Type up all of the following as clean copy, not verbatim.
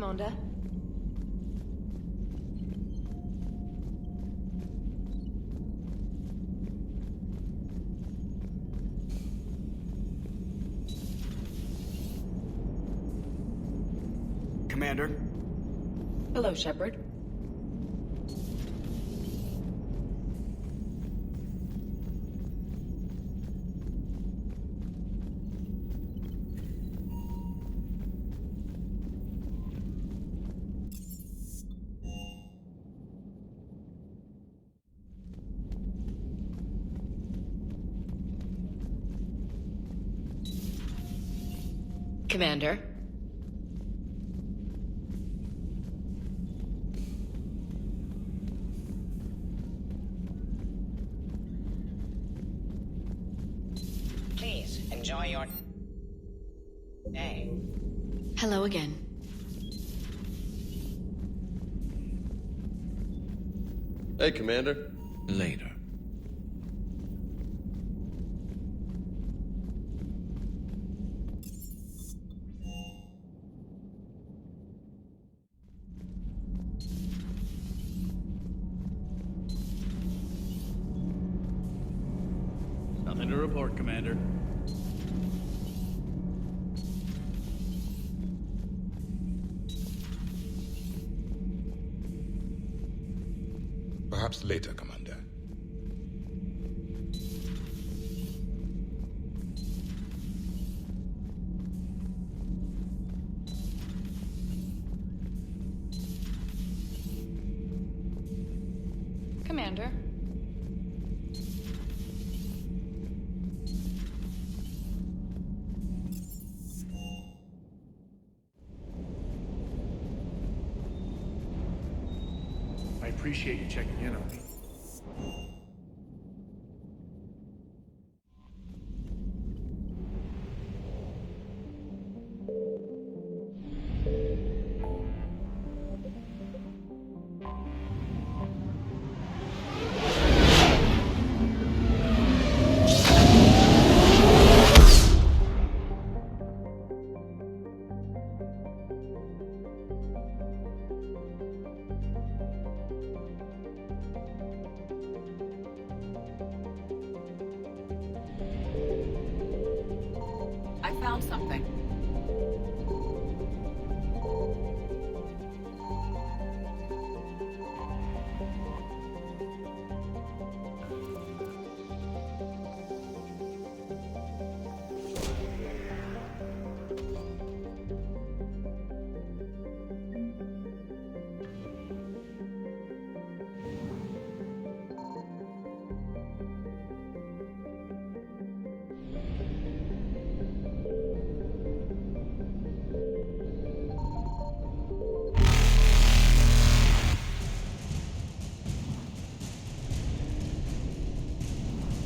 Commander. Commander. Hello, Shepard. Commander. Please, enjoy your day. Hello again. Hey, Commander. Later. Nothing to report, Commander. Perhaps later, Commander. Commander. I appreciate you checking in on me. I found something.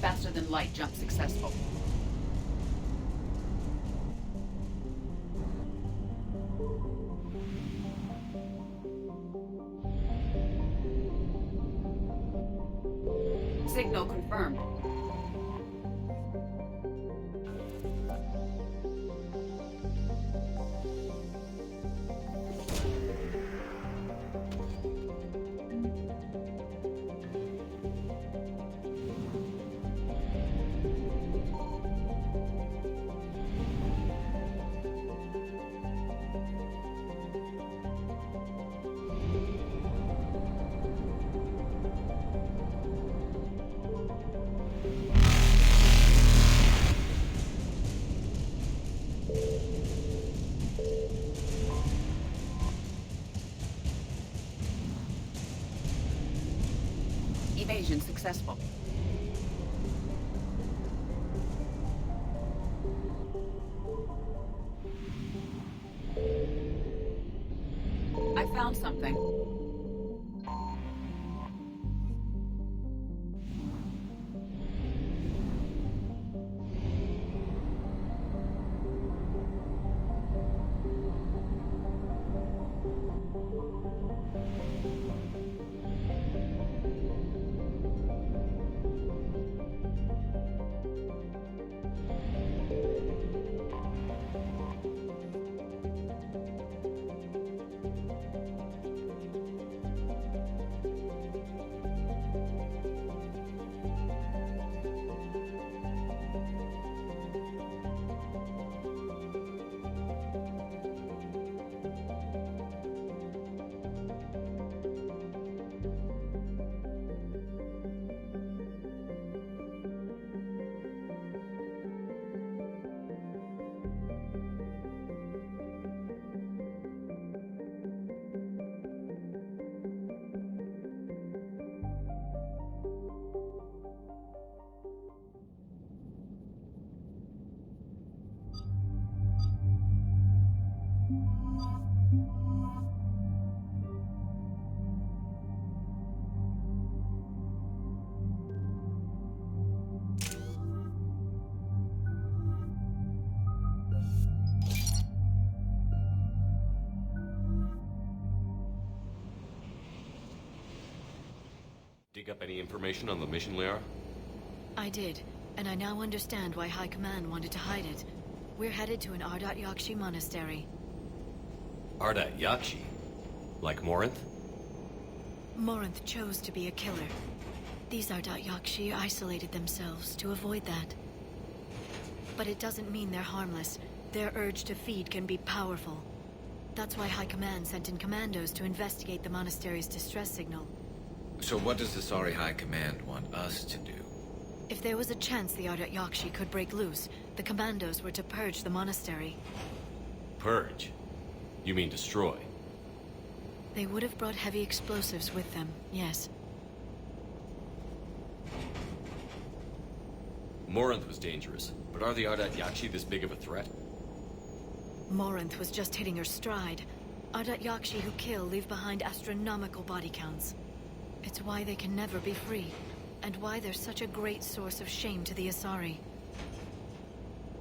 Faster than light jump successful. Signal confirmed. Evasion successful. I found something. dig up any information on the mission, Liara? I did, and I now understand why High Command wanted to hide it. We're headed to an Ardat-Yakshi monastery. Ardat-Yakshi? Like Morinth? Morinth chose to be a killer. These Ardat-Yakshi isolated themselves to avoid that. But it doesn't mean they're harmless. Their urge to feed can be powerful. That's why High Command sent in commandos to investigate the monastery's distress signal. So what does the Sorry High Command want us to do? If there was a chance the Ardat-Yakshi could break loose, the commandos were to purge the monastery. Purge? You mean destroy? They would have brought heavy explosives with them, yes. Morinth was dangerous, but are the Ardat-Yakshi this big of a threat? Morinth was just hitting her stride. Ardat-Yakshi who kill leave behind astronomical body counts. It's why they can never be free, and why they're such a great source of shame to the Asari.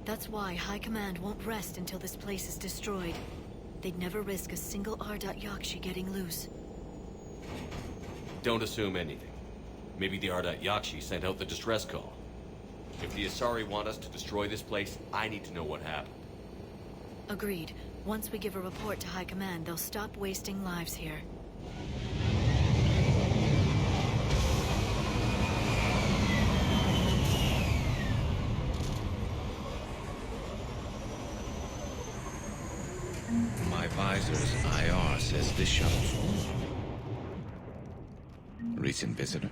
That's why High Command won't rest until this place is destroyed. They'd never risk a single Ardat-Yakshi getting loose. Don't assume anything. Maybe the Ardat-Yakshi sent out the distress call. If the Asari want us to destroy this place, I need to know what happened. Agreed. Once we give a report to High Command, they'll stop wasting lives here. My visor's IR says this shuttle's full. Recent visitor.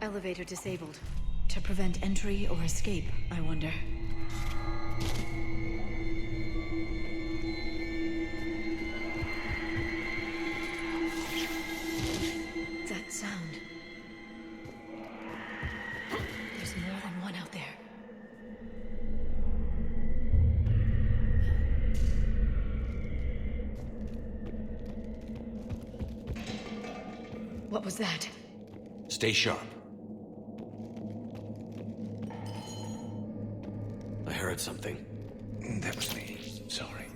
Elevator disabled. To prevent entry or escape, I wonder. That sound. There's more than one out there. What was that? Stay sharp. I heard something. That was me. Sorry.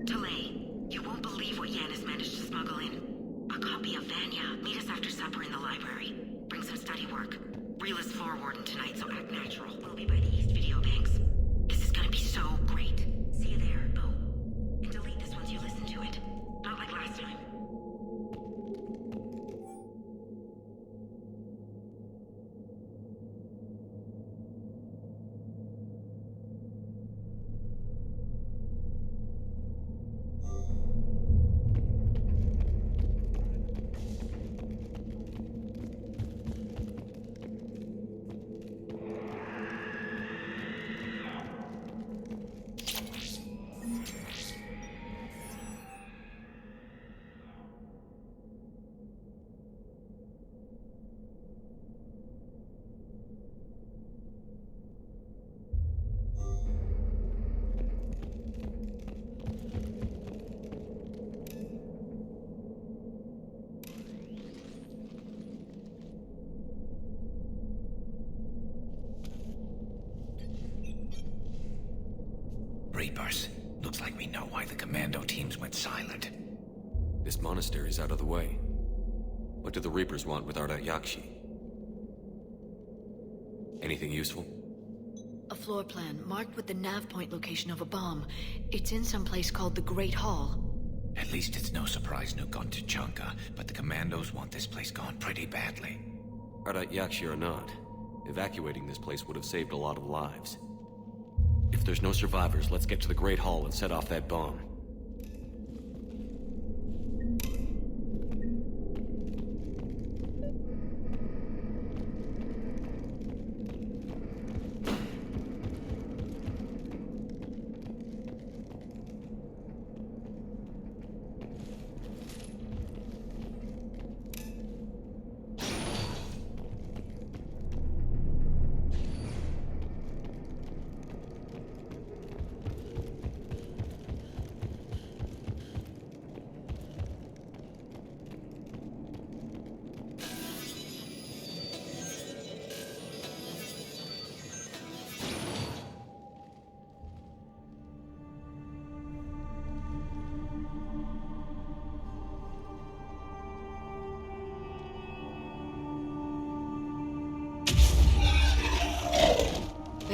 Delay. You won't believe what Yan has managed to smuggle in. A copy of Vanya. Meet us after supper in the library. Bring some study work. Reel is floor warden tonight, so act natural. We'll be by the East Video Banks. This is gonna be so great. See you there. Oh, and delete this once you listen to it. Not like last time. Reapers. Looks like we know why the commando teams went silent. This monastery's out of the way. What do the Reapers want with Ardat-Yakshi? Anything useful? A floor plan marked with the nav point location of a bomb. It's in some place called the Great Hall. At least it's no surprise nuke on Tuchanka, but the commandos want this place gone pretty badly. Ardat-Yakshi or not, evacuating this place would have saved a lot of lives. If there's no survivors, let's get to the Great Hall and set off that bomb.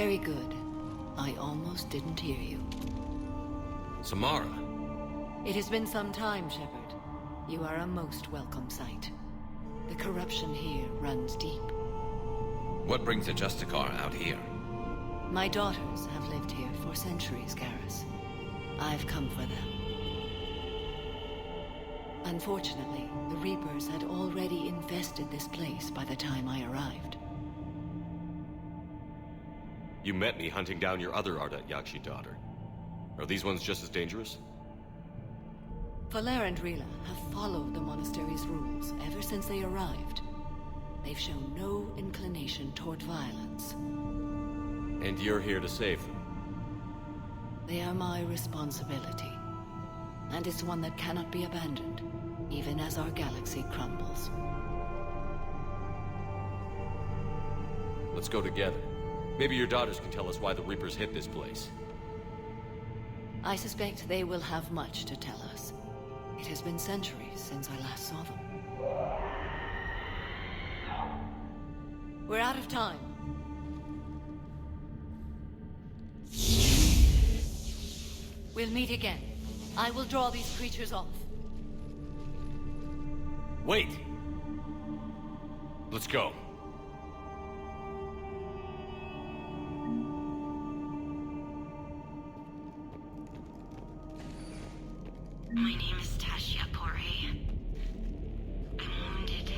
Very good. I almost didn't hear you. Samara. It has been some time, Shepard. You are a most welcome sight. The corruption here runs deep. What brings a Justicar out here? My daughters have lived here for centuries, Garrus. I've come for them. Unfortunately, the Reapers had already infested this place by the time I arrived. You met me hunting down your other Ardat-Yakshi daughter. Are these ones just as dangerous? Valer and Rila have followed the monastery's rules ever since they arrived. They've shown no inclination toward violence. And you're here to save them? They are my responsibility. And it's one that cannot be abandoned, even as our galaxy crumbles. Let's go together. Maybe your daughters can tell us why the Reapers hit this place. I suspect they will have much to tell us. It has been centuries since I last saw them. We're out of time. We'll meet again. I will draw these creatures off. Wait! Let's go. My name is Tashia Pore. I'm wounded.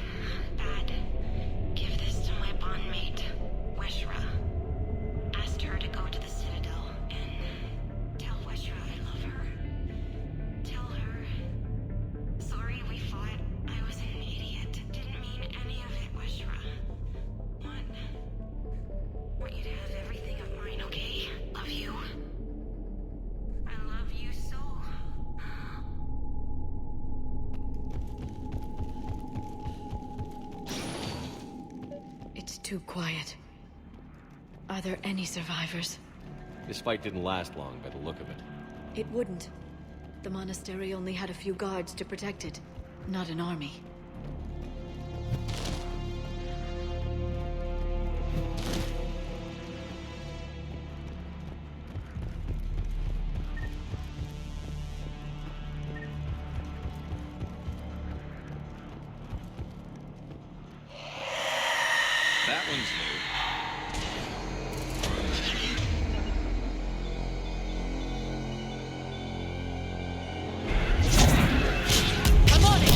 Bad. Give this to my bondmate, Weshra. Asked her to go to the Citadel and tell Weshra I love her. Tell her. Sorry we fought. I was an idiot. Didn't mean any of it, Weshra. Want you to have everything of mine, okay? Love you. I love you so. It's too quiet. Are there any survivors? This fight didn't last long by the look of it. It wouldn't. The monastery only had a few guards to protect it, not an army. That one's new. I'm on it!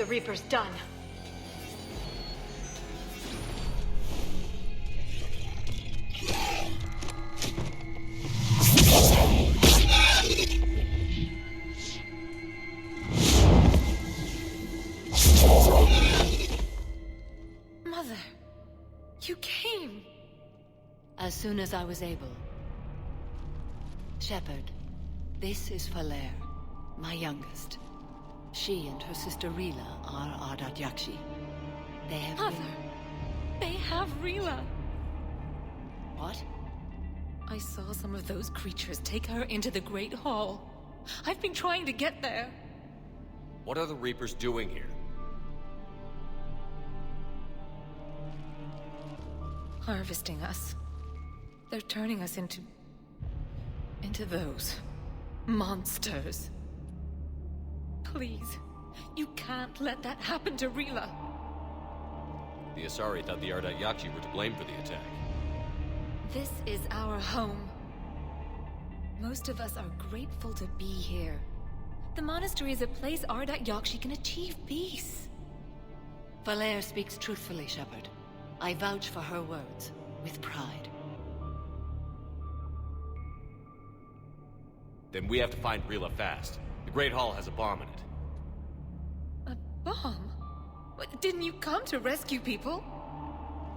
Reaper's done. As soon as I was able. Shepard, this is Falere, my youngest. She and her sister Rila are Ardat-Yakshi. They have Mother! They have Rila! What? I saw some of those creatures take her into the Great Hall. I've been trying to get there. What are the Reapers doing here? Harvesting us. They're turning us into those monsters. Please, you can't let that happen to Rila. The Asari thought the Ardat-Yakshi were to blame for the attack. This is our home. Most of us are grateful to be here. The monastery is a place Ardat-Yakshi can achieve peace. Falere speaks truthfully, Shepard. I vouch for her words, with pride. Then we have to find Rila fast. The Great Hall has a bomb in it. A bomb? What, didn't you come to rescue people?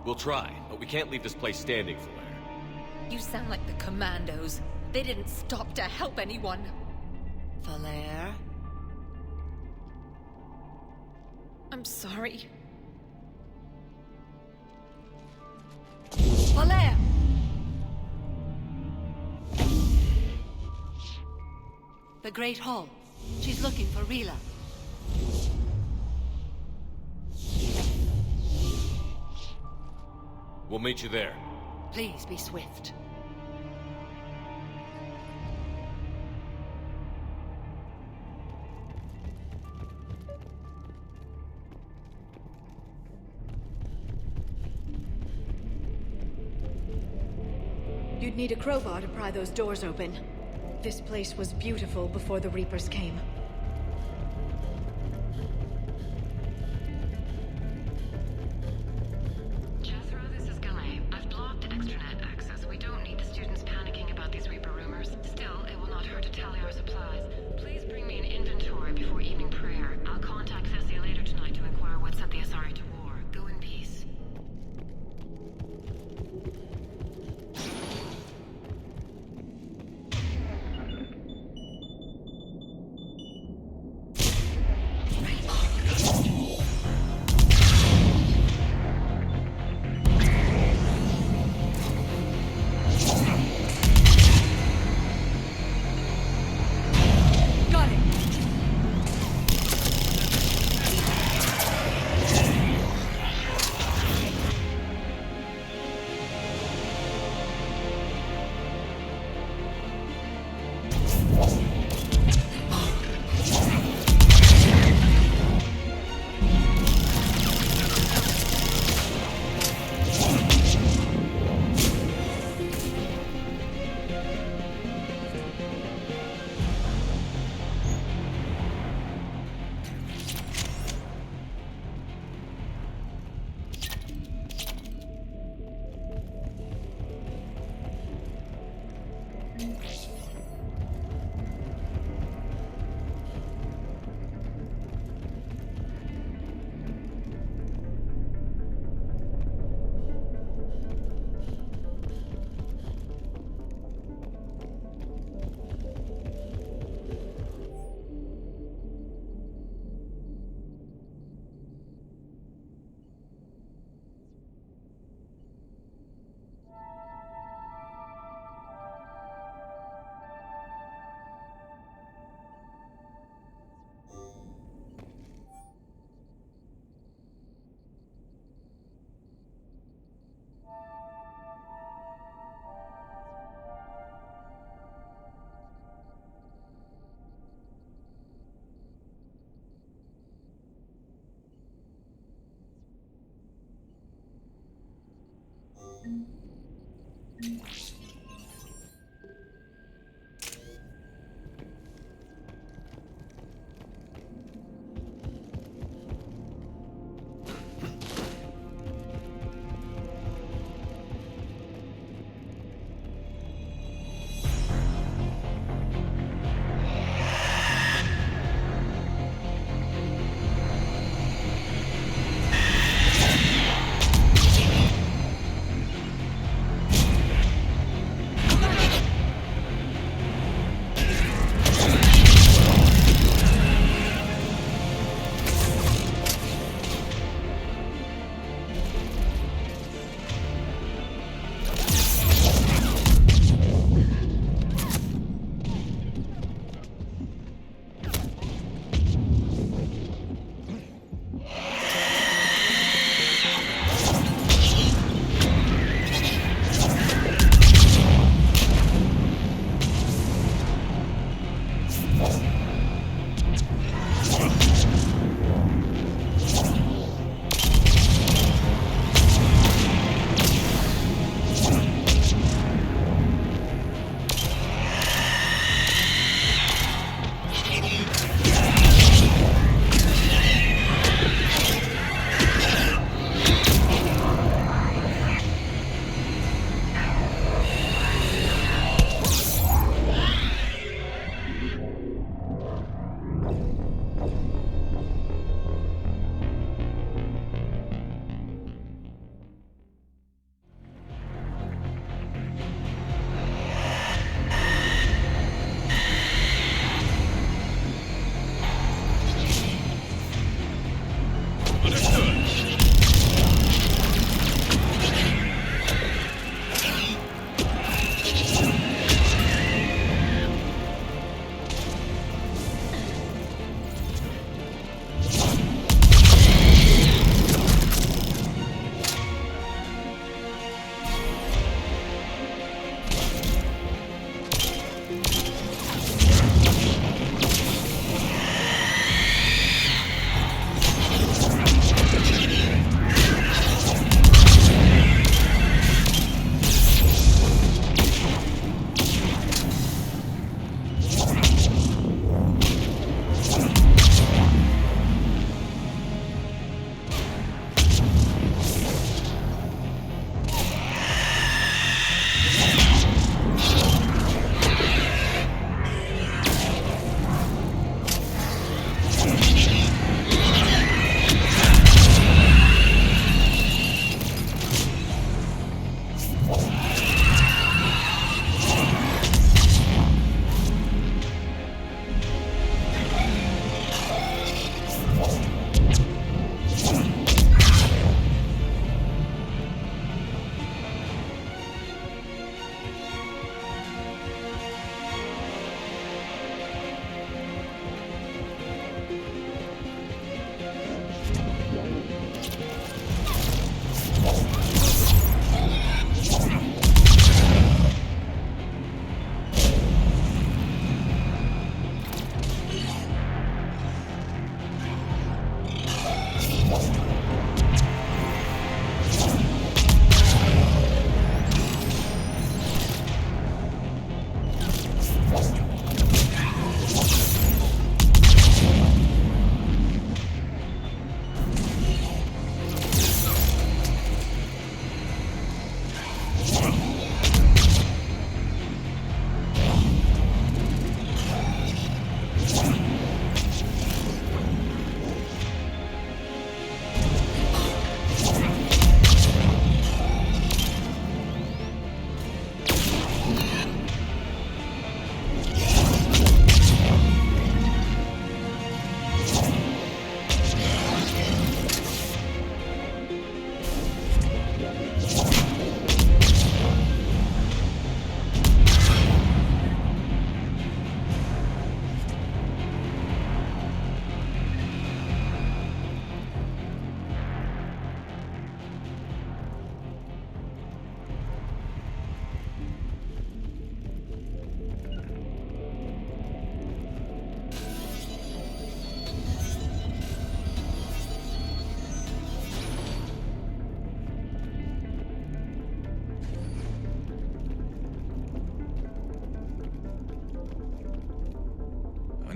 We'll try, but we can't leave this place standing, Falere. You sound like the Commandos. They didn't stop to help anyone. Falere? I'm sorry. Falere! The Great Hall. She's looking for Rila. We'll meet you there. Please be swift. You'd need a crowbar to pry those doors open. This place was beautiful before the Reapers came. Jethro, this is Galay. I've blocked extranet access. We don't need the students panicking about these Reaper rumors. Still, it will not hurt to tally our supplies. Please bring me an inventory before evening prayer. I'll contact Cessia later tonight to inquire what set the Asari to war. Go in peace.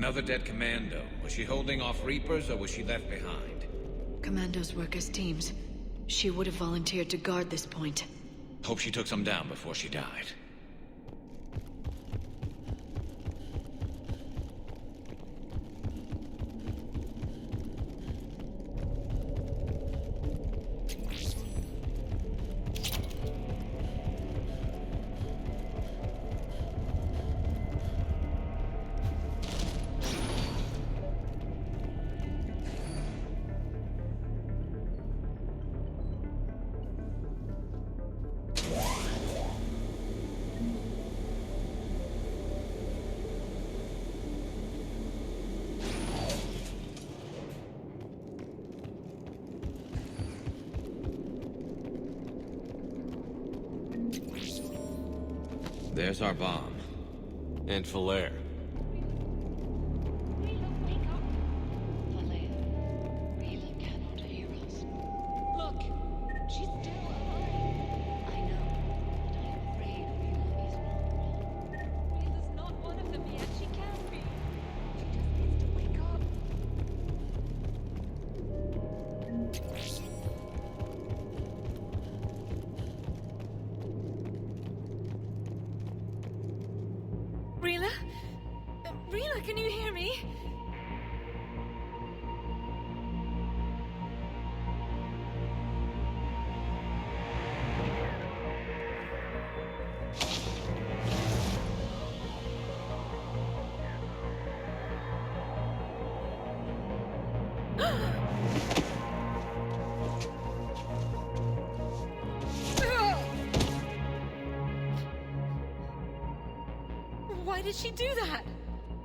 Another dead commando. Was she holding off Reapers, or was she left behind? Commandos work as teams. She would have volunteered to guard this point. Hope she took some down before she died. There's our bomb. And Falaire. you hear me? Why did she do that?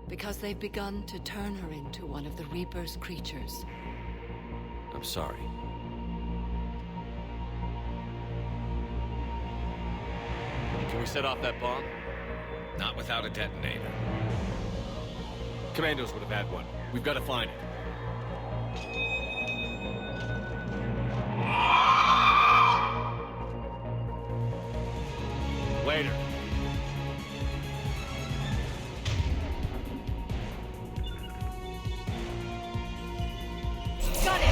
Because they've begun to turn her into one of the Reaper's creatures. I'm sorry. Can we set off that bomb? Not without a detonator. Commandos would have had one. We've got to find it. Later. Got it!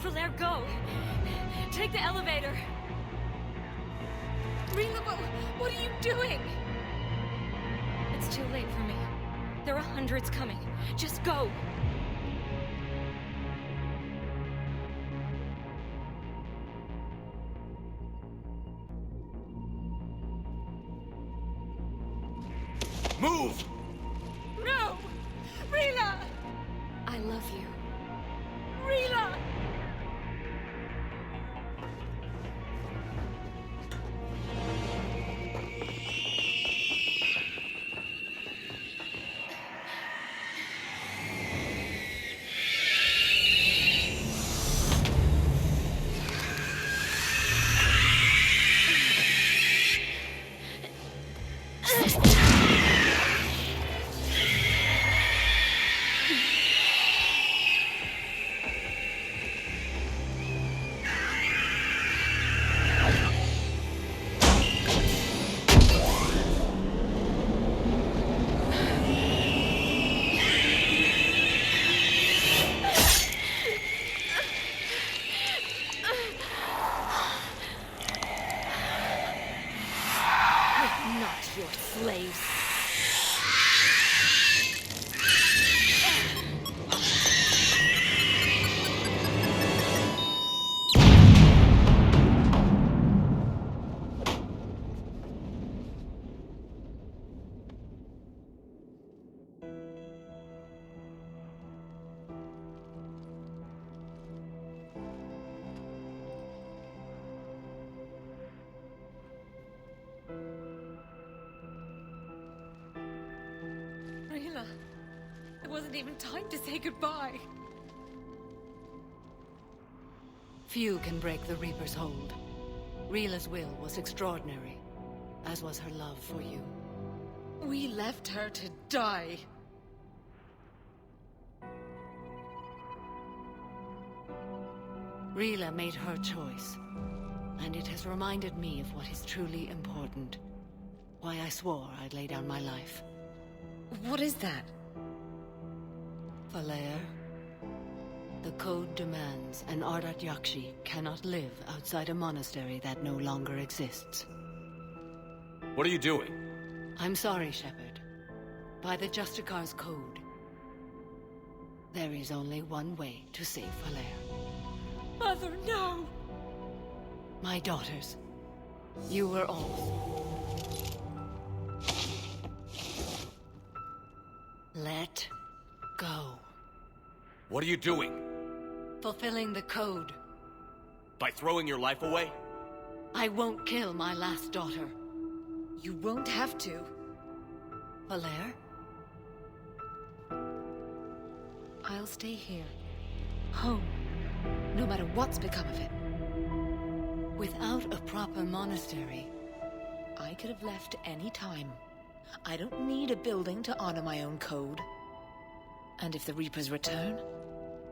Solaire, go! Take the elevator! Rila, what are you doing? It's too late for me. There are hundreds coming. Just go! Move! No! Rila! I love you. Rila! crush your slaves. Rila, there wasn't even time to say goodbye. Few can break the Reaper's hold. Rila's will was extraordinary, as was her love for you. We left her to die. Rila made her choice, and it has reminded me of what is truly important. Why I swore I'd lay down my life. What is that? Valair, the code demands an Ardat-Yakshi cannot live outside a monastery that no longer exists. What are you doing? I'm sorry, Shepard. By the Justicar's code, there is only one way to save Valair. Mother, no! My daughters, you were all. Let go. What are you doing? Fulfilling the code. By throwing your life away? I won't kill my last daughter. You won't have to. Valair? I'll stay here. Home. No matter what's become of it. Without a proper monastery, I could have left any time. I don't need a building to honor my own code. And if the Reapers return,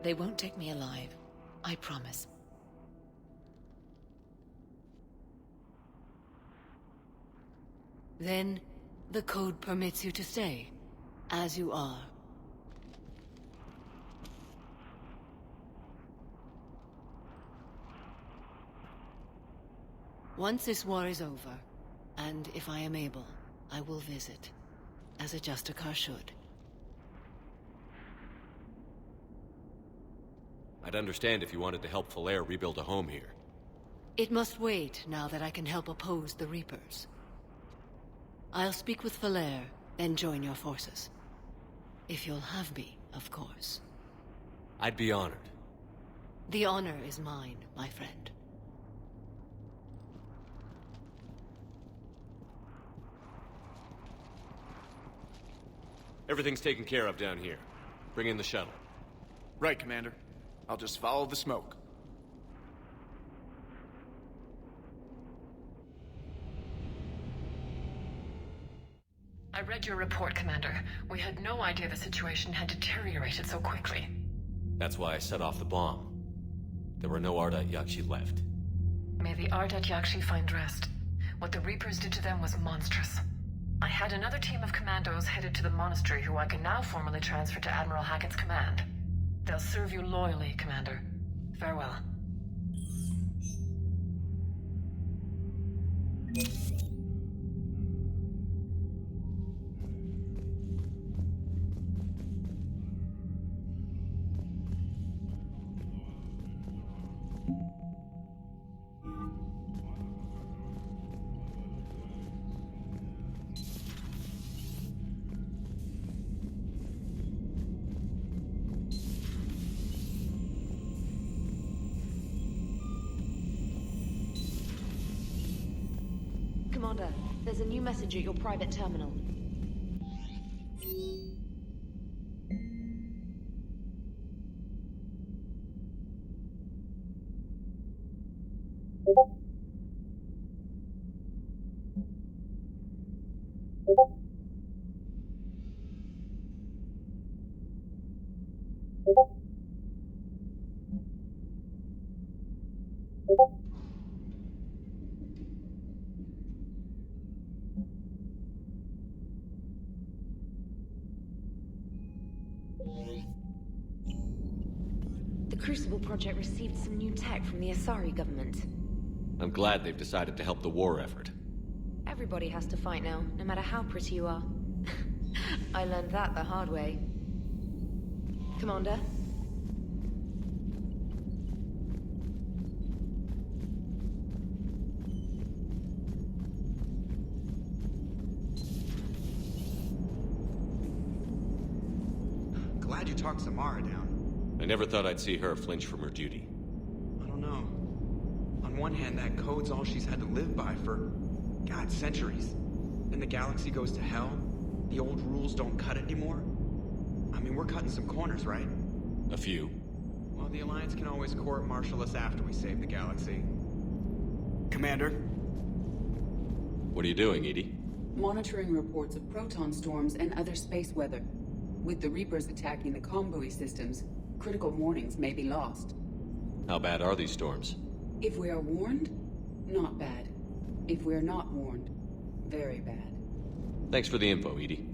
they won't take me alive. I promise. then the code permits you to stay, as you are. Once this war is over, and if I am able, I will visit, as a Justicar should. I'd understand if you wanted to help Valair rebuild a home here. It must wait now that I can help oppose the Reapers. I'll speak with Valair, then join your forces. If you'll have me, of course. I'd be honored. The honor is mine, my friend. Everything's taken care of down here. Bring in the shuttle. Right, Commander. I'll just follow the smoke. I read your report, Commander. We had no idea the situation had deteriorated so quickly. That's why I set off the bomb. There were no Ardat-Yakshi left. May the Ardat-Yakshi find rest. What the Reapers did to them was monstrous. I had another team of commandos headed to the Monastery who I can now formally transfer to Admiral Hackett's command. They'll serve you loyally, Commander. Farewell. Commander, there's a new message at your private terminal. The Crucible Project received some new tech from the Asari government. I'm glad they've decided to help the war effort. Everybody has to fight now, no matter how pretty you are. I learned that the hard way. Commander? Glad you talked Samara down. I never thought I'd see her flinch from her duty. I don't know. On one hand, that code's all she's had to live by for, God, centuries. Then the galaxy goes to hell. The old rules don't cut anymore. I mean, we're cutting some corners, right? A few. Well, the Alliance can always court-martial us after we save the galaxy. Commander? What are you doing, Edie? Monitoring reports of proton storms and other space weather. With the Reapers attacking the comm buoy systems, critical warnings may be lost. How bad are these storms? If we are warned, not bad. If we are not warned, very bad. Thanks for the info, Edie.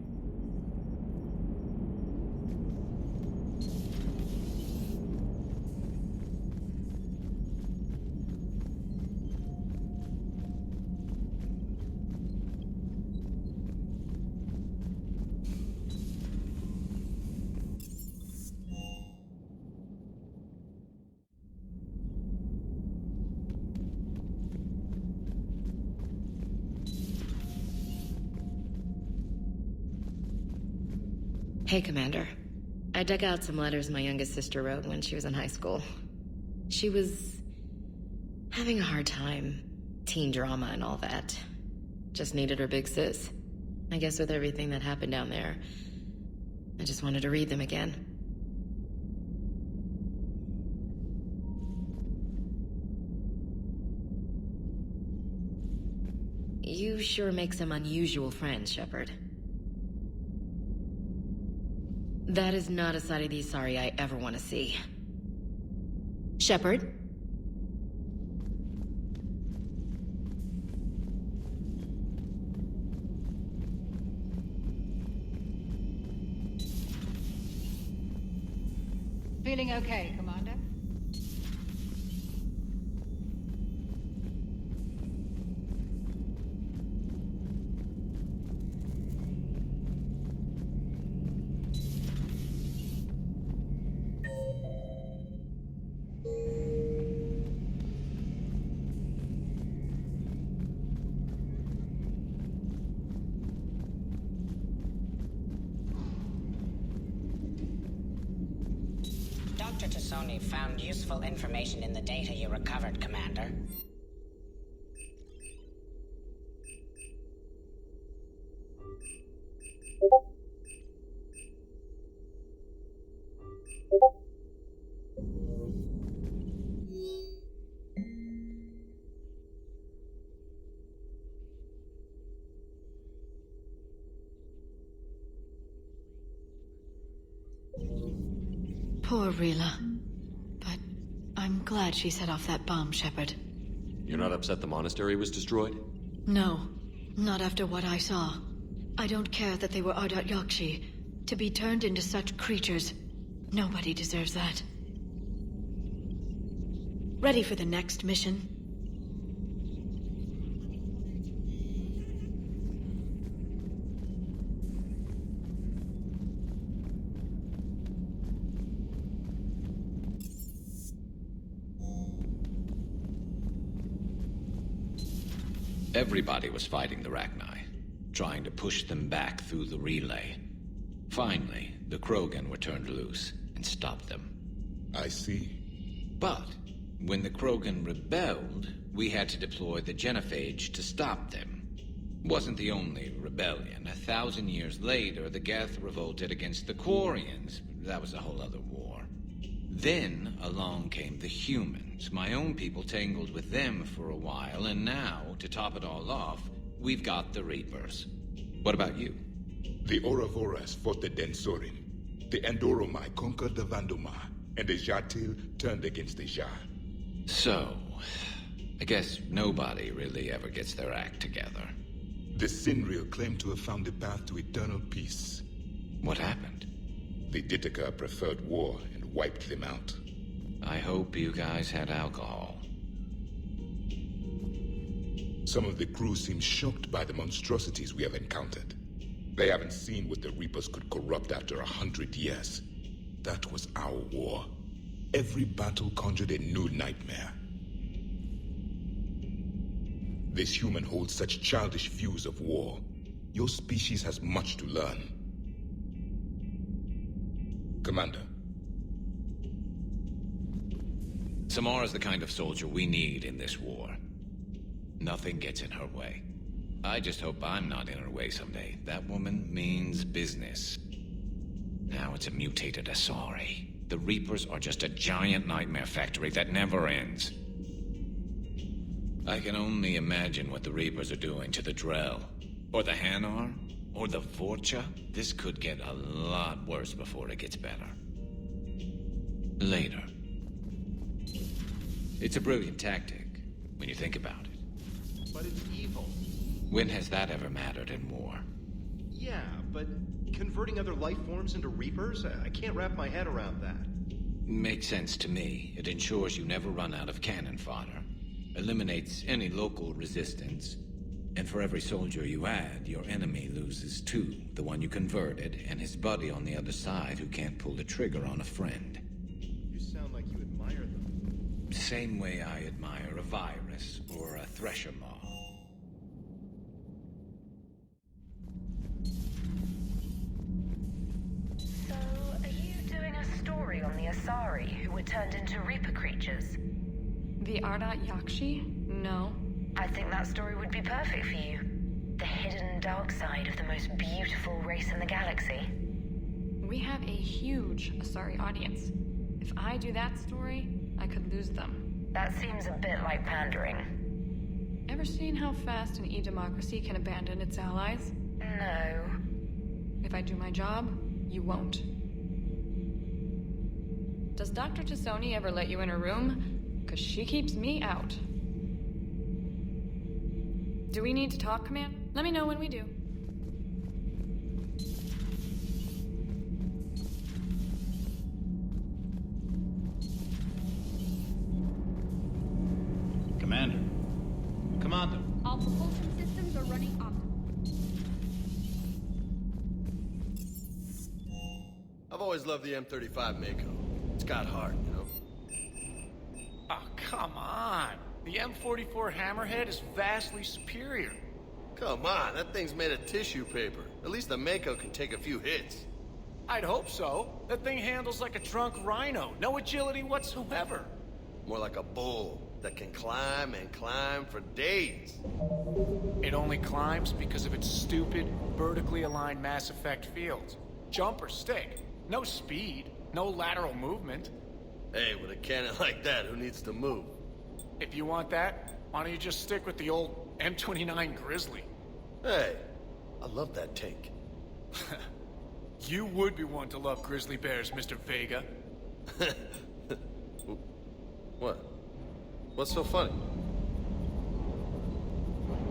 Hey, Commander. I dug out some letters my youngest sister wrote when she was in high school. She was having a hard time. Teen drama and all that. Just needed her big sis. I guess with everything that happened down there, I just wanted to read them again. You sure make some unusual friends, Shepard. That is not a side of the Asari I ever want to see. Shepard? Feeling okay, Commander? Dr. Tassoni found useful information in the data you recovered, Commander. Poor Rila. But I'm glad she set off that bomb, Shepard. You're not upset the monastery was destroyed? No, not after what I saw. I don't care that they were Ardat-Yakshi. To be turned into such creatures, nobody deserves that. Ready for the next mission? Everybody was fighting the Rachni, trying to push them back through the relay. Finally, the Krogan were turned loose and stopped them. I see. But when the Krogan rebelled, we had to deploy the Genophage to stop them. Wasn't the only rebellion. 1,000 years later, the Geth revolted against the Quarians. That was a whole other war. Then along came the humans. My own people tangled with them for a while, and now, to top it all off, we've got the Reapers. What about you? The Ouroboros fought the Densorin. The Andoromai conquered the Vandomai, and the Jatil turned against the Jah. So, I guess nobody really ever gets their act together. The Sinriel claimed to have found the path to eternal peace. What happened? The Ditaka preferred war and wiped them out. I hope you guys had alcohol. Some of the crew seem shocked by the monstrosities we have encountered. They haven't seen what the Reapers could corrupt after 100 years. That was our war. Every battle conjured a new nightmare. This human holds such childish views of war. Your species has much to learn. Commander. Samara's the kind of soldier we need in this war. Nothing gets in her way. I just hope I'm not in her way someday. That woman means business. Now it's a mutated Asari. The Reapers are just a giant nightmare factory that never ends. I can only imagine what the Reapers are doing to the Drell. Or the Hanar. Or the Vorcha. This could get a lot worse before it gets better. Later. It's a brilliant tactic, when you think about it. But it's evil. When has that ever mattered in war? Yeah, but converting other life forms into Reapers? I can't wrap my head around that. Makes sense to me. It ensures you never run out of cannon fodder. Eliminates any local resistance. And for every soldier you add, your enemy loses two. The one you converted, and his buddy on the other side who can't pull the trigger on a friend. You sound like you admire them. Same way I admire a virus or a thresher moth. So, are you doing a story on the Asari who were turned into Reaper creatures? The Ardat-Yakshi? No. I think that story would be perfect for you. The hidden dark side of the most beautiful race in the galaxy. We have a huge Asari audience. If I do that story, I could lose them. That seems a bit like pandering. Ever seen how fast an e-democracy can abandon its allies? No. If I do my job, you won't. Does Dr. Tassoni ever let you in her room? 'Cause she keeps me out. Do we need to talk, Command? Let me know when we do. Commander. Commander. All propulsion systems are running optimal. I've always loved the M35 Mako. It's got heart, you know? Oh, come on. The M44 Hammerhead is vastly superior. Come on, that thing's made of tissue paper. At least the Mako can take a few hits. I'd hope so. That thing handles like a drunk rhino. No agility whatsoever. More like a bull that can climb and climb for days. It only climbs because of its stupid, vertically aligned Mass Effect fields. Jump or stick. No speed. No lateral movement. Hey, with a cannon like that, who needs to move? If you want that, why don't you just stick with the old M29 Grizzly? Hey, I love that tank. You would be one to love grizzly bears, Mr. Vega. What? What's so funny?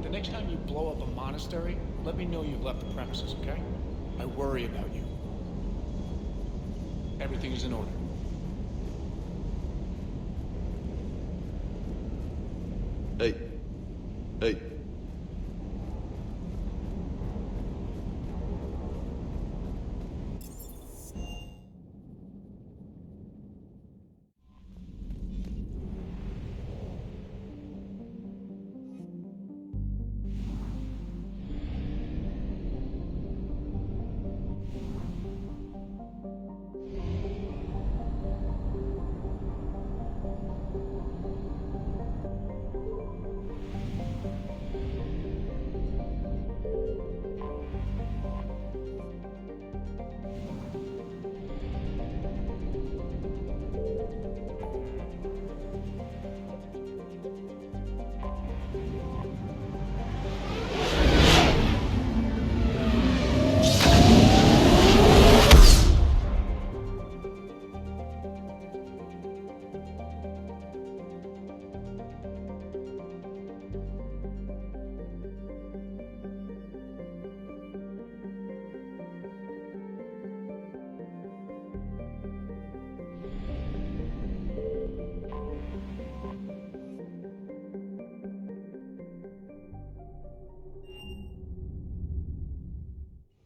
The next time you blow up a monastery, let me know you've left the premises, okay? I worry about you. Everything is in order. Hey. Hey.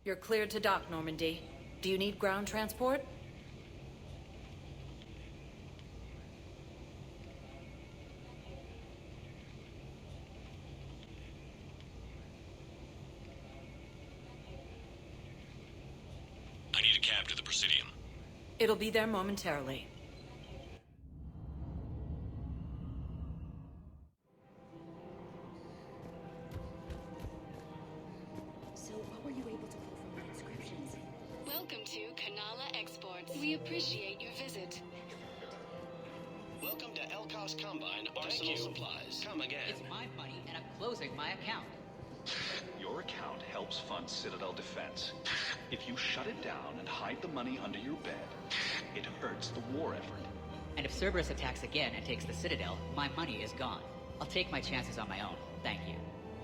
You're cleared to dock, Normandy. Do you need ground transport? I need a cab to the Presidium. It'll be there momentarily. So what were you able to pull from the inscriptions? Welcome to Kanala Exports. We appreciate your visit. Welcome to Elkos Combine Arsenal Supplies. Come again. It's my money, and I'm closing my account. Your account helps fund Citadel defense. If you shut it down and hide the money under your bed, it hurts the war effort. And if Cerberus attacks again and takes the Citadel, my money is gone. I'll take my chances on my own. Thank you.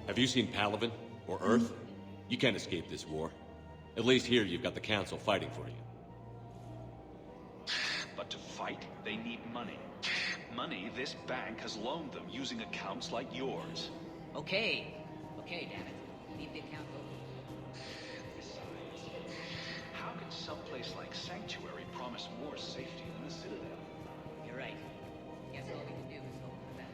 Have you seen Palaven? Or Earth? You can't escape this war. At least here you've got the Council fighting for you. But to fight, they need money. Money this bank has loaned them using accounts like yours. Okay, damn it. Leave the account open. Besides, how can someplace like Sanctuary promise more safety than the Citadel? You're right. Guess all we can do is hope for the best.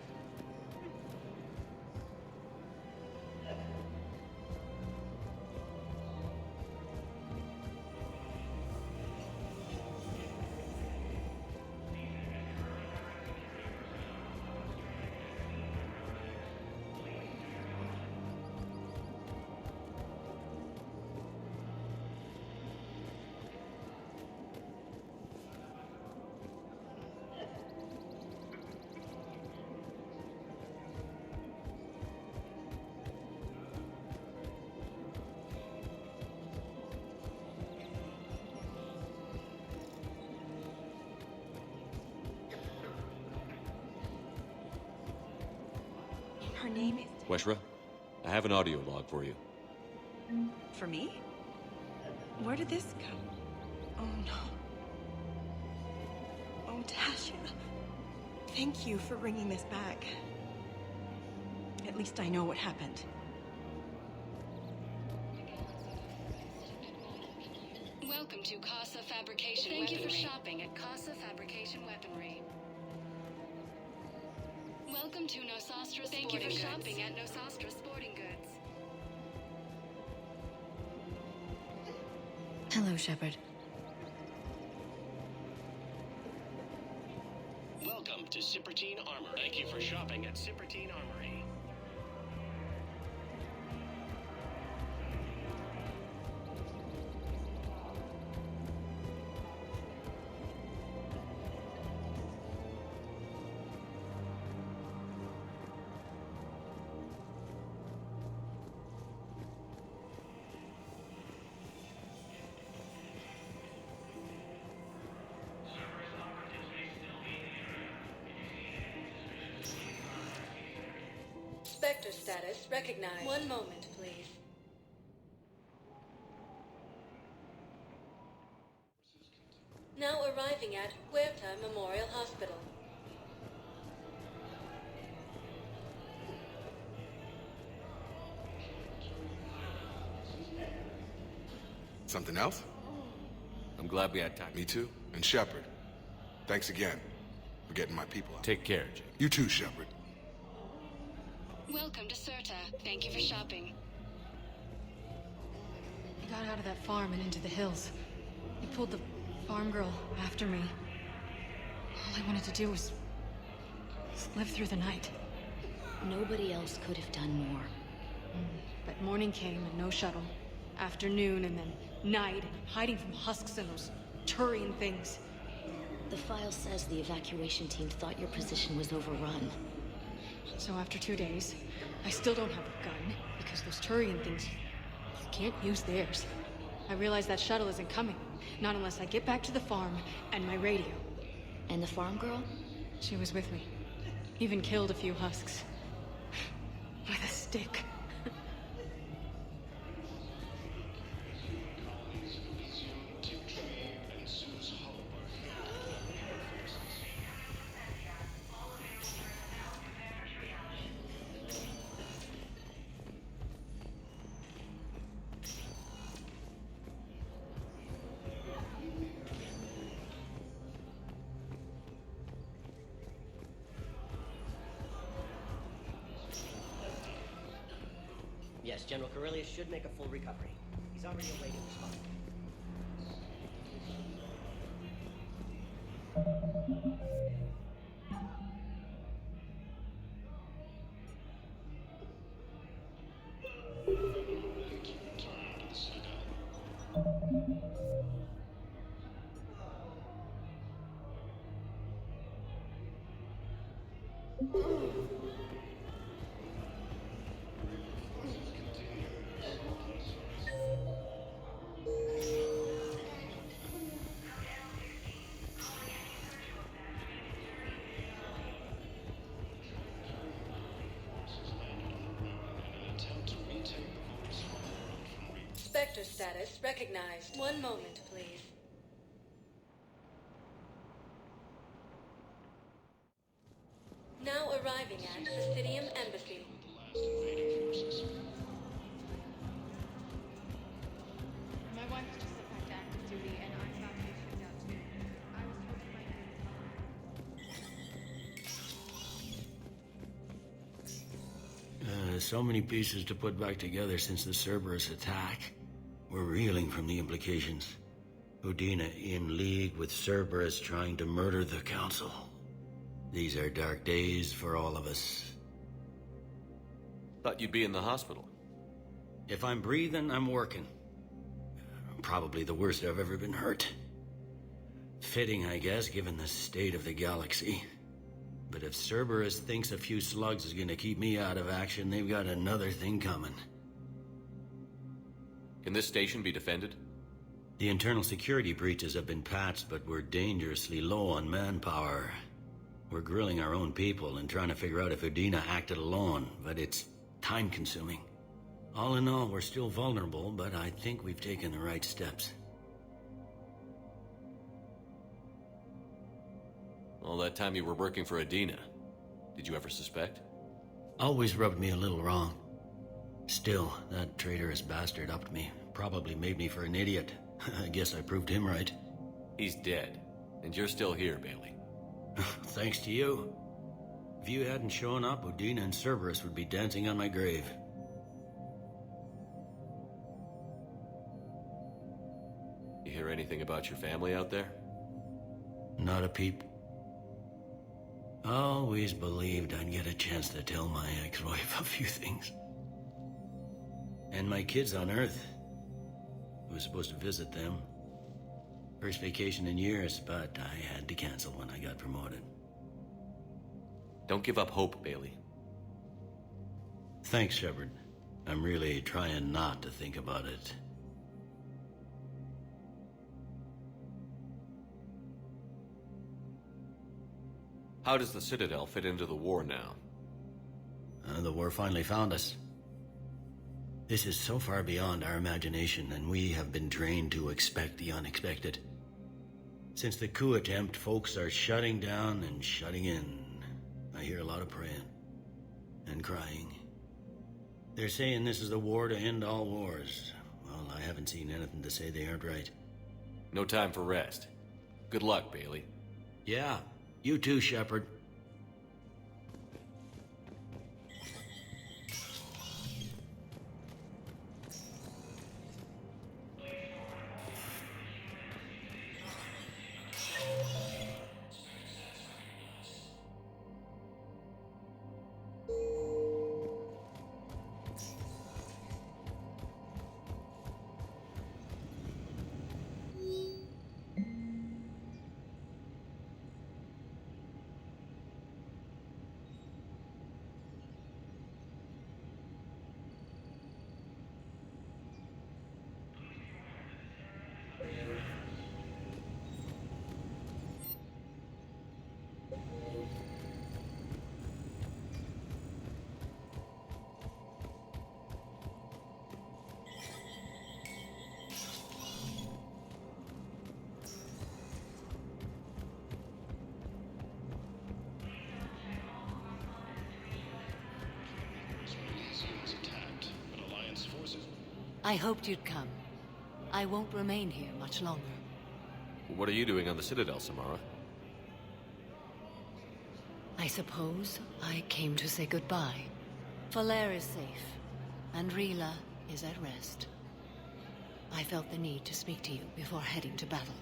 Her name is... Weshra, I have an audio log for you. For me? Where did this go? Oh no. Oh, Tasha. Thank you for bringing this back. At least I know what happened. Welcome to Casa Fabrication Weaponry. Thank you for shopping at Casa Fabrication Weaponry. Welcome to Nosastra Sporting Goods. Thank you for shopping at Nosastra Sporting Goods. Hello, Shepard. Welcome to Cypertine Armor. Thank you for shopping at Cypertine Armory. Spectre status recognized. One moment, please. Now arriving at Huerta Memorial Hospital. Something else? I'm glad we had time. Me too. And Shepard, thanks again for getting my people out. Take care, Jake. You too, Shepard. Welcome to Surta. Thank you for shopping. I got out of that farm and into the hills. I pulled the farm girl after me. All I wanted to do was live through the night. Nobody else could have done more. But morning came and no shuttle. Afternoon and then night, and hiding from husks and those Turian things. The file says the evacuation team thought your position was overrun. So after 2 days, I still don't have a gun, because those Turian things, you can't use theirs. I realize that shuttle isn't coming, not unless I get back to the farm and my radio. And the farm girl? She was with me. Even killed a few husks. With a stick. Yes, General Corellius should make a full recovery. He's already awaiting response. Spectre status recognized. One moment, please. Now arriving at Presidium Embassy. My wife just sent back to active duty, and I thought you should out too. I was told you might So many pieces to put back together since the Cerberus attack. We're reeling from the implications. Udina in league with Cerberus trying to murder the Council. These are dark days for all of us. Thought you'd be in the hospital. If I'm breathing, I'm working. Probably the worst I've ever been hurt. Fitting, I guess, given the state of the galaxy. But if Cerberus thinks a few slugs is gonna keep me out of action, they've got another thing coming. Can this station be defended? The internal security breaches have been patched, but we're dangerously low on manpower. We're grilling our own people and trying to figure out if Udina acted alone, but it's time-consuming. All in all, we're still vulnerable, but I think we've taken the right steps. All that time you were working for Udina, did you ever suspect? Always rubbed me a little wrong. Still, that traitorous bastard upped me. Probably made me for an idiot. I guess I proved him right. He's dead, and you're still here, Bailey. Thanks to you. If you hadn't shown up, Udina and Cerberus would be dancing on my grave. You hear anything about your family out there? Not a peep. Always believed I'd get a chance to tell my ex-wife a few things. And my kids on Earth. I was supposed to visit them. First vacation in years, but I had to cancel when I got promoted. Don't give up hope, Bailey. Thanks, Shepard. I'm really trying not to think about it. How does the Citadel fit into the war now? The war finally found us. This is so far beyond our imagination, and we have been trained to expect the unexpected. Since the coup attempt, folks are shutting down and shutting in. I hear a lot of praying. And crying. They're saying this is the war to end all wars. Well, I haven't seen anything to say they aren't right. No time for rest. Good luck, Bailey. Yeah, you too, Shepard. I hoped you'd come. I won't remain here much longer. What are you doing on the Citadel, Samara? I suppose I came to say goodbye. Falair is safe. and Rila is at rest. I felt the need to speak to you before heading to battle.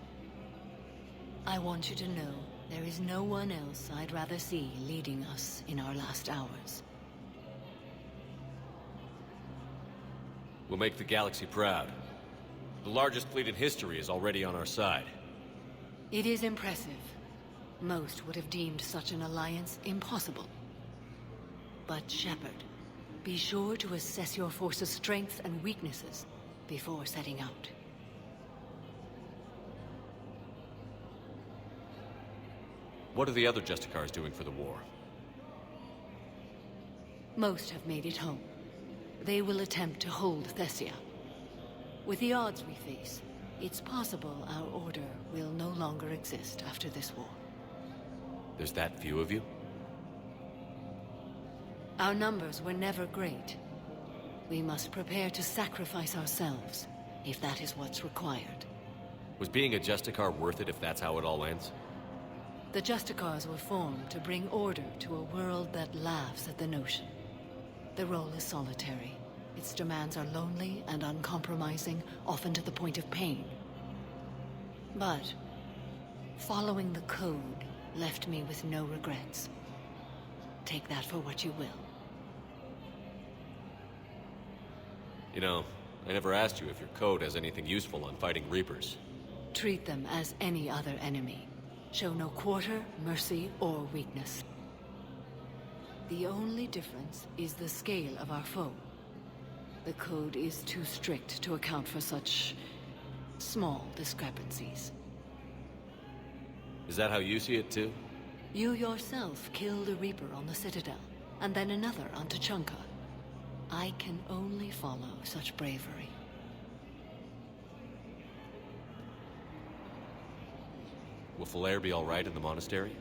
I want you to know there is no one else I'd rather see leading us in our last hours. We'll make the galaxy proud. The largest fleet in history is already on our side. It is impressive. Most would have deemed such an alliance impossible. But Shepard, be sure to assess your force's strengths and weaknesses before setting out. What are the other Justicars doing for the war? Most have made it home. They will attempt to hold Thessia. With the odds we face, it's possible our order will no longer exist after this war. There's that few of you? Our numbers were never great. We must prepare to sacrifice ourselves, if that is what's required. Was being a Justicar worth it if that's how it all ends? The Justicars were formed to bring order to a world that laughs at the notion. The role is solitary. Its demands are lonely and uncompromising, often to the point of pain. But following the code left me with no regrets. Take that for what you will. You know, I never asked you if your code has anything useful on fighting Reapers. Treat them as any other enemy. Show no quarter, mercy, or weakness. The only difference is the scale of our foe. The code is too strict to account for such small discrepancies. Is that how you see it too? You yourself killed a Reaper on the Citadel, and then another on Tuchanka. I can only follow such bravery. Will Falair be all right in the Monastery?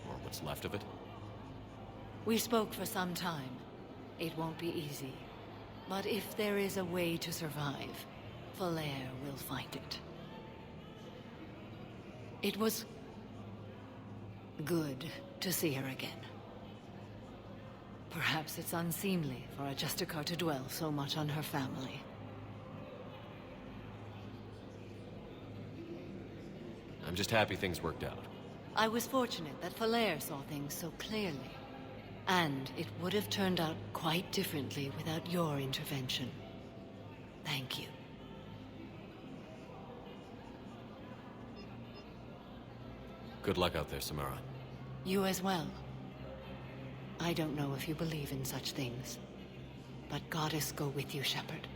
Or what's left of it? We spoke for some time. It won't be easy. But if there is a way to survive, Falair will find it. It was good to see her again. Perhaps it's unseemly for a Justicar to dwell so much on her family. I'm just happy things worked out. I was fortunate that Falair saw things so clearly. And it would have turned out quite differently without your intervention. Thank you. Good luck out there, Samara. You as well. I don't know if you believe in such things, but Goddess go with you, Shepard.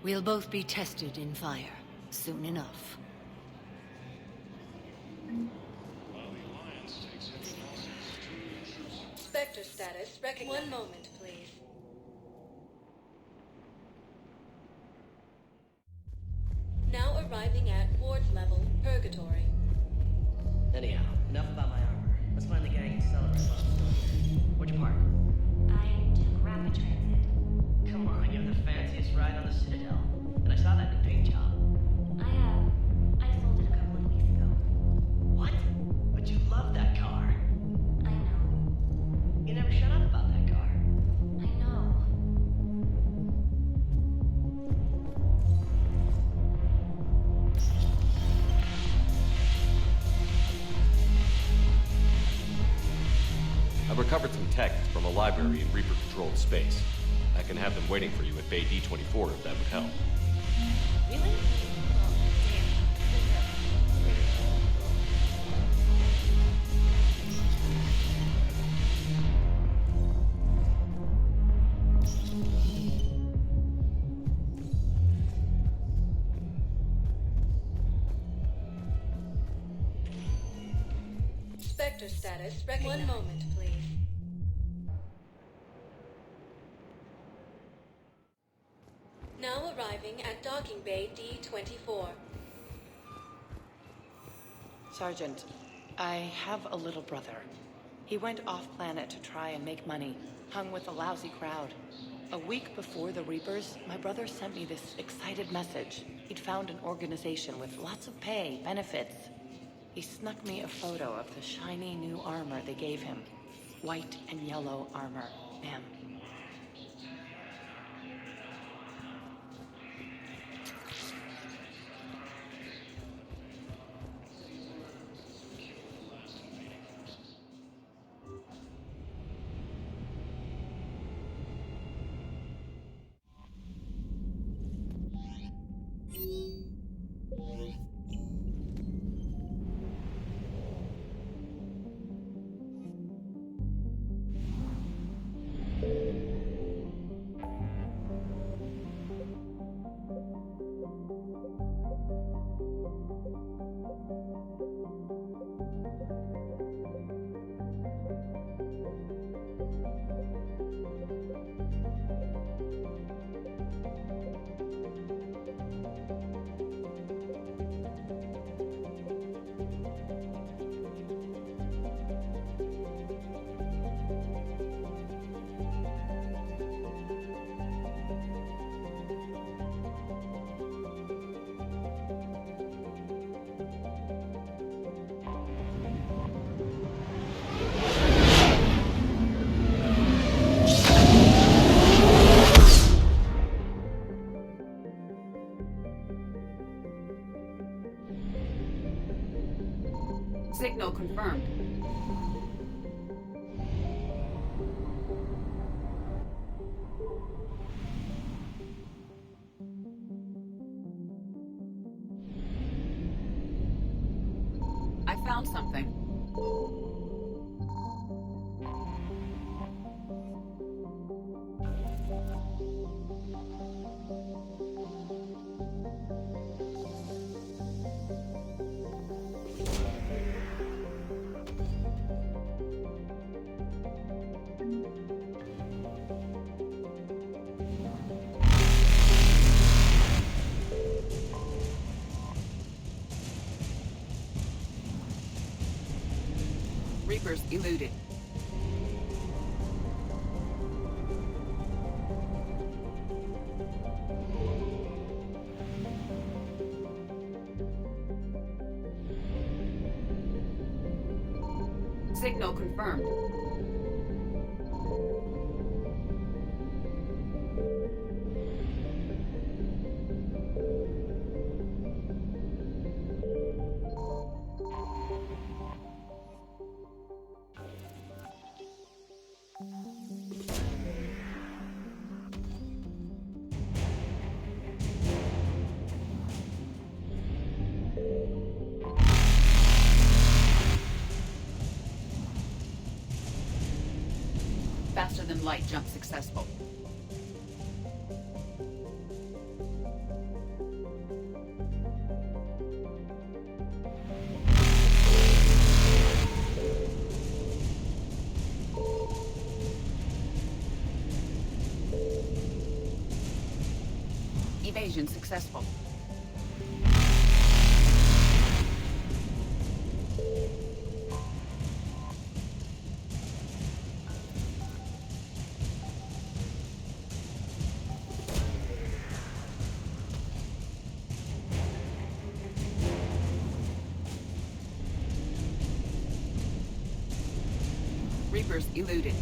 We'll both be tested in fire, soon enough. Spectre status recognized. 1 moment, please. Now arriving at Ward's level, Purgatory. Anyhow, enough about my armor. Let's find the gang and celebrate while I'm still here. Which part? I took rapid transit. Come on, you have the fanciest ride on the Citadel. And I saw that new paint job. I sold it a couple of weeks ago. What? But you love that car. I know. You never shut up about that car. I know. I've recovered some tech from a library in Reaper-controlled space. I can have them waiting for you at Bay D-24 if that would help. Really? Spectre status recognized. 1 moment, please. Now arriving at Docking Bay D-24. Sergeant, I have a little brother. He went off-planet to try and make money, hung with a lousy crowd. A week before the Reapers, my brother sent me this excited message. He'd found an organization with lots of pay, benefits. He snuck me a photo of the shiny new armor they gave him. White and yellow armor, ma'am. Signal confirmed. I found something. Reapers eluded. Signal confirmed. Faster than light jump successful. Evasion successful. Reapers eluded.